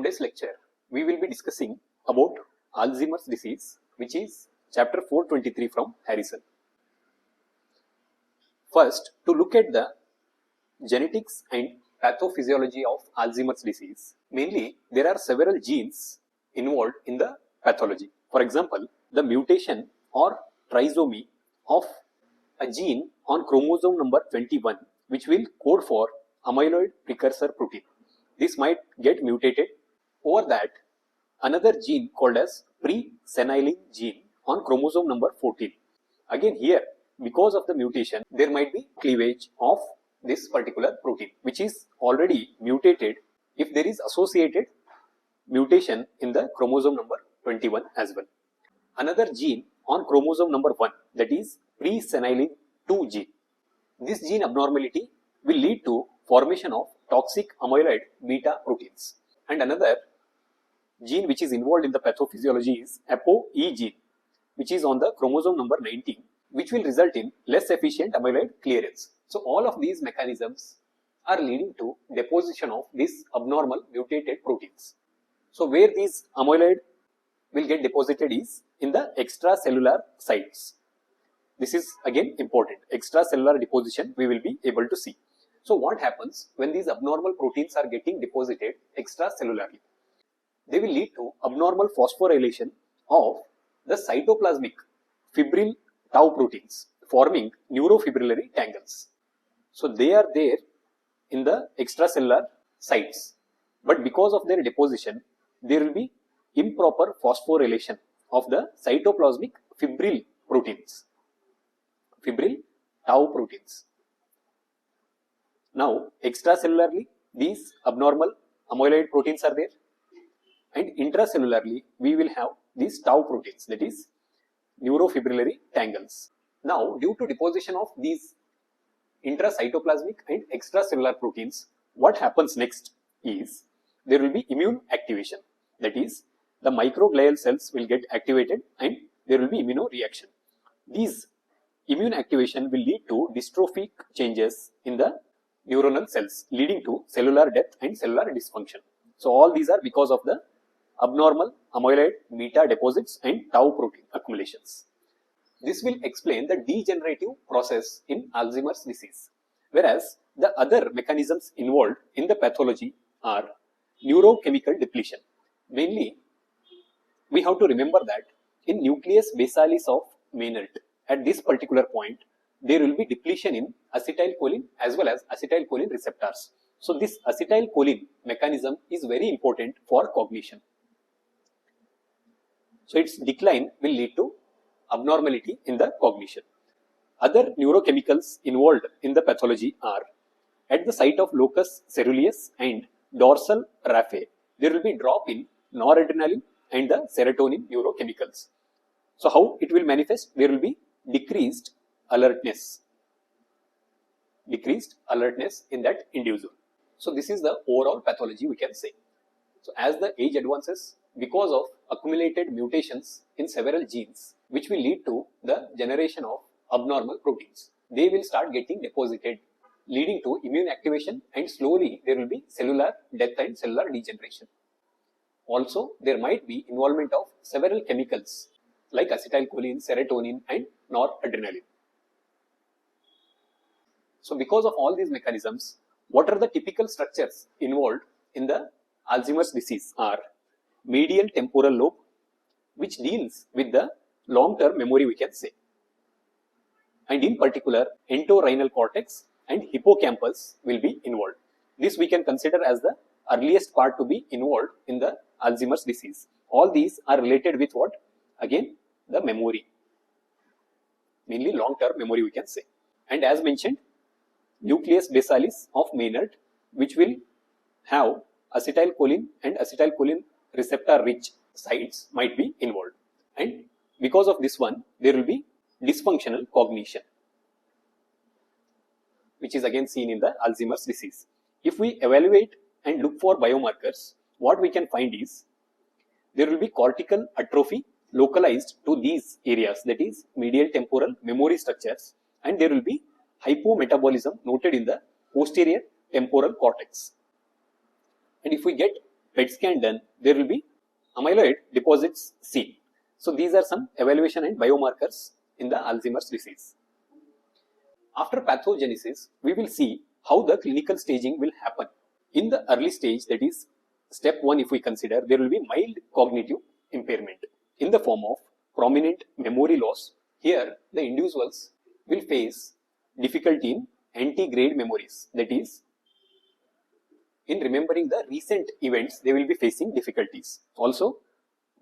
In today's lecture, we will be discussing about Alzheimer's disease, which is chapter 423 from Harrison. First, to look at the genetics and pathophysiology of Alzheimer's disease, mainly there are several genes involved in the pathology. For example, the mutation or trisomy of a gene on chromosome number 21, which will code for amyloid precursor protein. This might get mutated. Over that, another gene called as pre-senile gene on chromosome number 14. Again here, because of the mutation, there might be cleavage of this particular protein, which is already mutated if there is associated mutation in the chromosome number 21 as well. Another gene on chromosome number 1, that is pre-senile 2 gene. This gene abnormality will lead to formation of toxic amyloid beta proteins. And another gene which is involved in the pathophysiology is ApoE gene, which is on the chromosome number 19, which will result in less efficient amyloid clearance. So all of these mechanisms are leading to deposition of these abnormal mutated proteins. So where these amyloid will get deposited is in the extracellular sites. This is again important. Extracellular deposition we will be able to see. So what happens when these abnormal proteins are getting deposited extracellularly? They will lead to abnormal phosphorylation of the cytoplasmic fibril tau proteins, forming neurofibrillary tangles. So they are there in the extracellular sites, but because of their deposition, there will be improper phosphorylation of the cytoplasmic fibril proteins, fibril tau proteins. Now, extracellularly, these abnormal amyloid proteins are there, and intracellularly, we will have these tau proteins, that is neurofibrillary tangles. Now, due to deposition of these intracytoplasmic and extracellular proteins, what happens next is there will be immune activation, that is the microglial cells will get activated and there will be immunoreaction. These immune activation will lead to dystrophic changes in the neuronal cells, leading to cellular death and cellular dysfunction. So all these are because of the abnormal amyloid beta deposits and tau protein accumulations. This will explain the degenerative process in Alzheimer's disease, whereas the other mechanisms involved in the pathology are neurochemical depletion. Mainly, we have to remember that in nucleus basalis of Maynard, at this particular point, there will be depletion in acetylcholine as well as acetylcholine receptors. So this acetylcholine mechanism is very important for cognition. So its decline will lead to abnormality in the cognition. Other neurochemicals involved in the pathology are at the site of locus coeruleus and dorsal raphe, there will be drop in noradrenaline and the serotonin neurochemicals. So how it will manifest? There will be decreased alertness in that individual. So this is the overall pathology we can say. So as the age advances, because of accumulated mutations in several genes, which will lead to the generation of abnormal proteins, they will start getting deposited, leading to immune activation, and slowly there will be cellular death and cellular degeneration. Also, there might be involvement of several chemicals like acetylcholine, serotonin and noradrenaline. So because of all these mechanisms, what are the typical structures involved in the Alzheimer's disease are medial temporal lobe, which deals with the long-term memory we can say, and in particular entorhinal cortex and hippocampus will be involved. This we can consider as the earliest part to be involved in the Alzheimer's disease. All these are related with what? Again, the memory, mainly long-term memory we can say. And as mentioned, nucleus basalis of Maynard, which will have acetylcholine and acetylcholine receptor rich sites might be involved, and because of this one there will be dysfunctional cognition, which is again seen in the Alzheimer's disease. If we evaluate and look for biomarkers, what we can find is there will be cortical atrophy localized to these areas, that is medial temporal memory structures, and there will be hypometabolism noted in the posterior temporal cortex. And if we get PET scan done, there will be amyloid deposits seen. So these are some evaluation and biomarkers in the Alzheimer's disease. After pathogenesis, we will see how the clinical staging will happen. In the early stage, that is step 1, if we consider, there will be mild cognitive impairment in the form of prominent memory loss. Here, the individuals will face difficulty in antegrade memories, that is, in remembering the recent events, they will be facing difficulties. Also,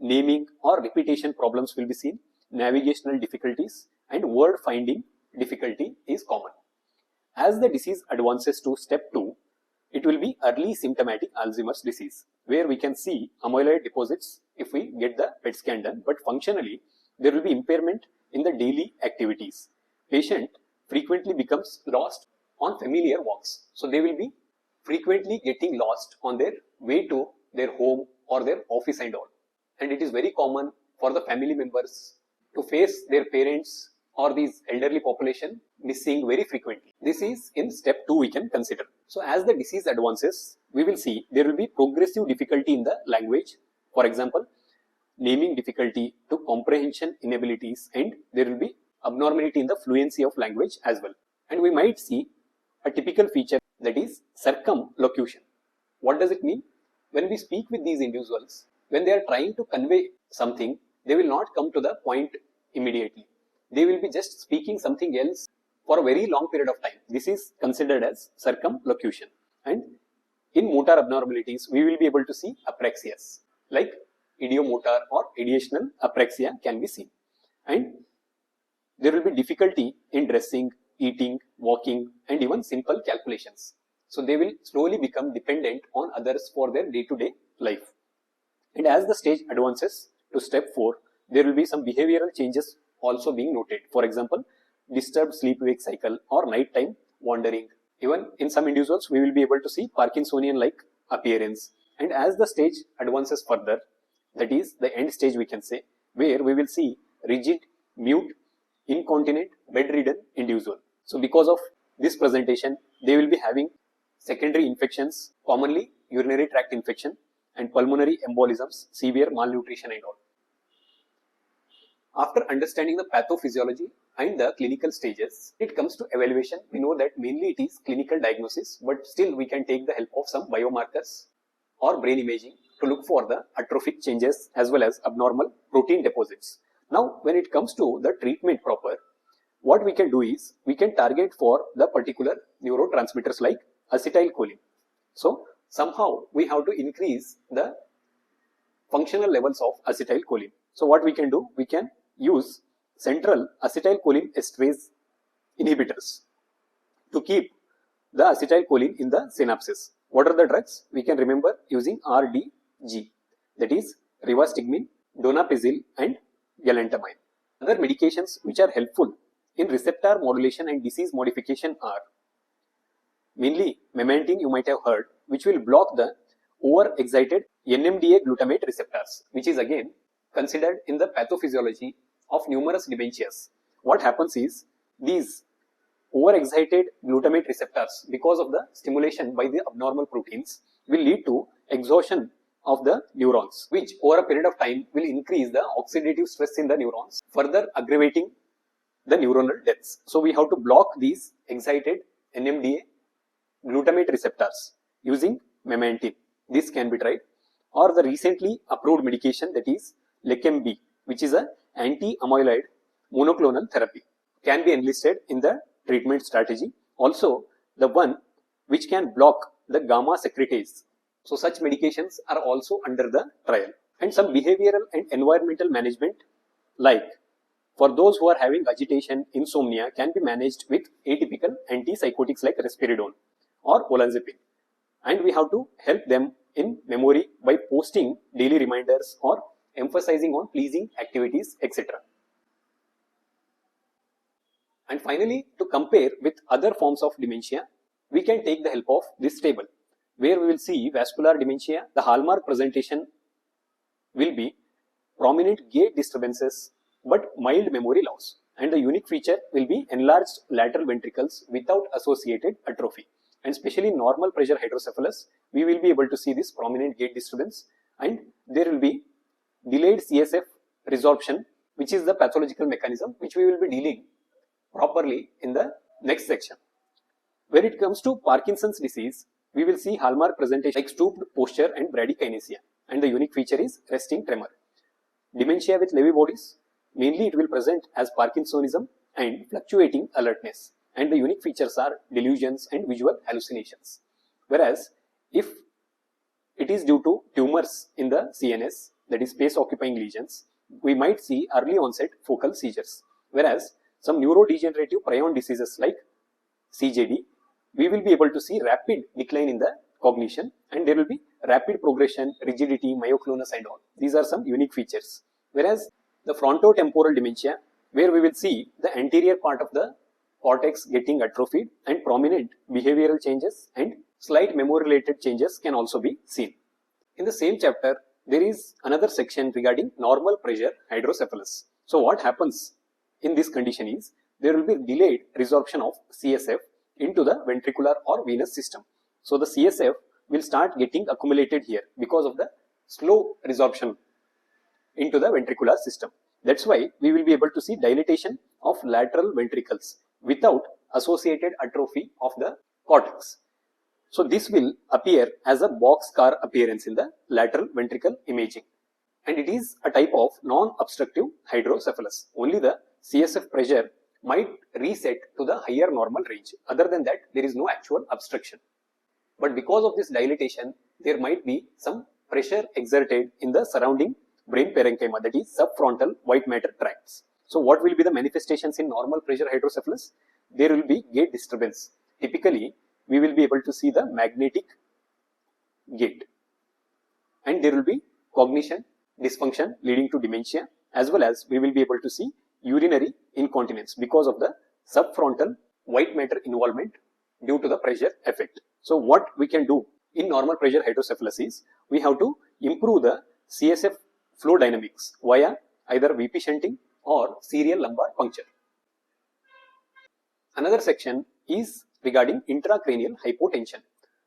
naming or repetition problems will be seen, navigational difficulties, and word finding difficulty is common. As the disease advances to step 2, it will be early symptomatic Alzheimer's disease, where we can see amyloid deposits if we get the PET scan done, but functionally there will be impairment in the daily activities. Patient frequently becomes lost on familiar walks, so they will be frequently getting lost on their way to their home or their office and all. And it is very common for the family members to face their parents or these elderly population missing very frequently. This is in step 2 we can consider. So as the disease advances, we will see there will be progressive difficulty in the language. For example, naming difficulty to comprehension inabilities, and there will be abnormality in the fluency of language as well. And we might see a typical feature, that is circumlocution. What does it mean? When we speak with these individuals, when they are trying to convey something, they will not come to the point immediately. They will be just speaking something else for a very long period of time. This is considered as circumlocution. And in motor abnormalities, we will be able to see apraxias, like ideomotor or ideational apraxia can be seen. And there will be difficulty in dressing, eating, walking, and even simple calculations. So they will slowly become dependent on others for their day-to-day life. And as the stage advances to step 4, there will be some behavioral changes also being noted. For example, disturbed sleep-wake cycle or nighttime wandering. Even in some individuals, we will be able to see Parkinsonian-like appearance. And as the stage advances further, that is the end stage we can say, where we will see rigid, mute, incontinent, bedridden individual. So because of this presentation, they will be having secondary infections, commonly urinary tract infection and pulmonary embolisms, severe malnutrition and all. After understanding the pathophysiology and the clinical stages, it comes to evaluation. We know that mainly it is clinical diagnosis, but still we can take the help of some biomarkers or brain imaging to look for the atrophic changes as well as abnormal protein deposits. Now, when it comes to the treatment proper, what we can do is we can target for the particular neurotransmitters like acetylcholine. So, somehow we have to increase the functional levels of acetylcholine. So, what we can do? We can use central acetylcholine esterase inhibitors to keep the acetylcholine in the synapses. What are the drugs? We can remember using RDG, that is rivastigmine, donepezil and galantamine. Other medications which are helpful in receptor modulation and disease modification are mainly memantine, you might have heard, which will block the overexcited NMDA glutamate receptors, which is again considered in the pathophysiology of numerous dementias. What happens is these overexcited glutamate receptors, because of the stimulation by the abnormal proteins, will lead to exhaustion of the neurons, which over a period of time will increase the oxidative stress in the neurons, further aggravating the neuronal deaths. So we have to block these excited NMDA glutamate receptors using memantine. This can be tried, or the recently approved medication, that is Leqembi, which is a anti-amyloid monoclonal therapy, can be enlisted in the treatment strategy. Also, the one which can block the gamma secretase. So such medications are also under the trial. And some behavioral and environmental management, like for those who are having agitation, insomnia, can be managed with atypical antipsychotics like risperidone or olanzapine. And we have to help them in memory by posting daily reminders or emphasizing on pleasing activities, etc. And finally, to compare with other forms of dementia, we can take the help of this table, where we will see vascular dementia. The hallmark presentation will be prominent gait disturbances but mild memory loss, and the unique feature will be enlarged lateral ventricles without associated atrophy. and especially normal pressure hydrocephalus, we will be able to see this prominent gait disturbance, and there will be delayed CSF resorption, which is the pathological mechanism which we will be dealing properly in the next section. When it comes to Parkinson's disease, we will see hallmark presentation like stooped posture and bradykinesia, and the unique feature is resting tremor. Dementia with Lewy bodies, mainly it will present as Parkinsonism and fluctuating alertness, and the unique features are delusions and visual hallucinations. Whereas if it is due to tumors in the CNS, that is space occupying lesions, we might see early onset focal seizures. Whereas some neurodegenerative prion diseases like CJD, we will be able to see rapid decline in the cognition, and there will be rapid progression, rigidity, myoclonus and all. These are some unique features. Whereas the frontotemporal dementia, where we will see the anterior part of the cortex getting atrophied and prominent behavioral changes and slight memory related changes can also be seen. In the same chapter, there is another section regarding normal pressure hydrocephalus. So what happens in this condition is there will be delayed resorption of CSF into the ventricular or venous system. So the CSF will start getting accumulated here because of the slow resorption into the ventricular system. That's why we will be able to see dilatation of lateral ventricles without associated atrophy of the cortex. So this will appear as a boxcar appearance in the lateral ventricle imaging, and it is a type of non-obstructive hydrocephalus. Only the CSF pressure might reset to the higher normal range. Other than that, there is no actual obstruction. But because of this dilatation, there might be some pressure exerted in the surrounding brain parenchyma, that is subfrontal white matter tracts. So what will be the manifestations in normal pressure hydrocephalus? There will be gait disturbance. Typically, we will be able to see the magnetic gait, and there will be cognition dysfunction leading to dementia, as well as we will be able to see urinary incontinence because of the subfrontal white matter involvement due to the pressure effect. So what we can do in normal pressure hydrocephalus is we have to improve the CSF flow dynamics via either VP shunting or serial lumbar puncture. Another section is regarding intracranial hypotension.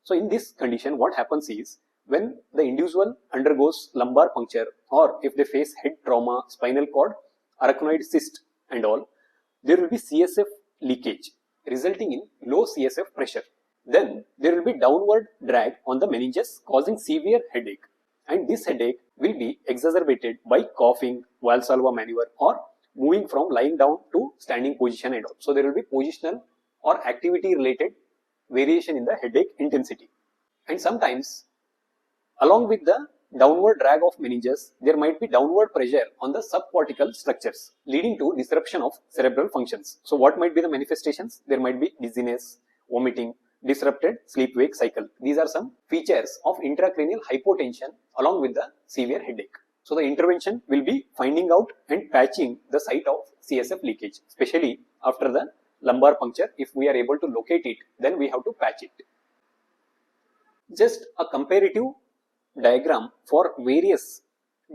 So in this condition, what happens is when the individual undergoes lumbar puncture, or if they face head trauma, spinal cord, arachnoid cyst and all, there will be CSF leakage resulting in low CSF pressure. Then there will be downward drag on the meninges causing severe headache, and this headache will be exacerbated by coughing, Valsalva maneuver, or moving from lying down to standing position and all. So there will be positional or activity related variation in the headache intensity. And sometimes along with the downward drag of meninges, there might be downward pressure on the subcortical structures leading to disruption of cerebral functions. So what might be the manifestations? There might be dizziness, vomiting, disrupted sleep-wake cycle. These are some features of intracranial hypotension along with the severe headache. So the intervention will be finding out and patching the site of CSF leakage, especially after the lumbar puncture. If we are able to locate it, then we have to patch it. Just a comparative diagram for various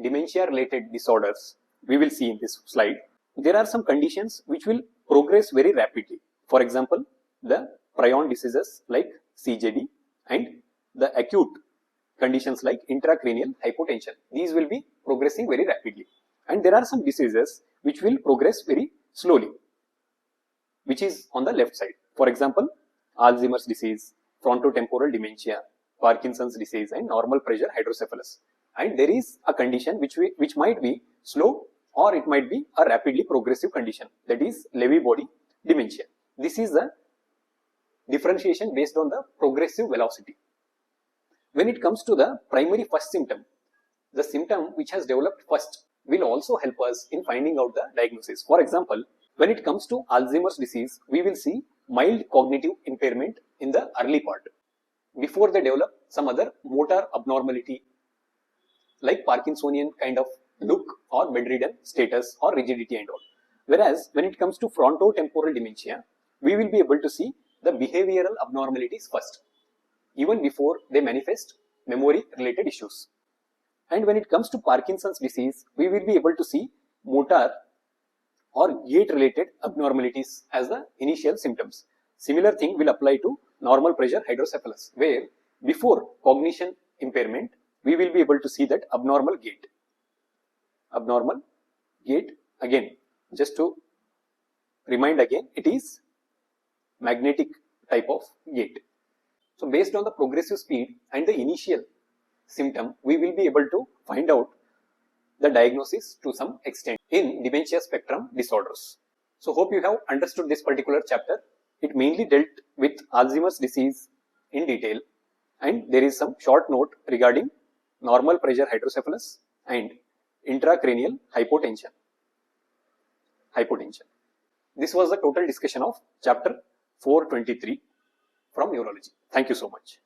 dementia related disorders we will see in this slide. There are some conditions which will progress very rapidly. For example, the prion diseases like CJD and the acute conditions like intracranial hypotension. These will be progressing very rapidly. And there are some diseases which will progress very slowly, which is on the left side. For example, Alzheimer's disease, frontotemporal dementia, Parkinson's disease and normal pressure hydrocephalus. And there is a condition which might be slow or it might be a rapidly progressive condition, that is Lewy body dementia. This is the differentiation based on the progressive velocity. When it comes to the primary first symptom, the symptom which has developed first will also help us in finding out the diagnosis. For example, when it comes to Alzheimer's disease, we will see mild cognitive impairment in the early part before they develop some other motor abnormality like Parkinsonian kind of look or bedridden status or rigidity and all. Whereas when it comes to frontotemporal dementia, we will be able to see the behavioral abnormalities first, even before they manifest memory related issues. And when it comes to Parkinson's disease, we will be able to see motor or gait related abnormalities as the initial symptoms. Similar thing will apply to normal pressure hydrocephalus, where before cognition impairment, we will be able to see that abnormal gait. Abnormal gait, again, just to remind again, it is magnetic type of gait. So based on the progressive speed and the initial symptom, we will be able to find out the diagnosis to some extent in dementia spectrum disorders. So hope you have understood this particular chapter. It mainly dealt with Alzheimer's disease in detail, and there is some short note regarding normal pressure hydrocephalus and intracranial hypotension. This was the total discussion of chapter 423 from Neurology. Thank you so much.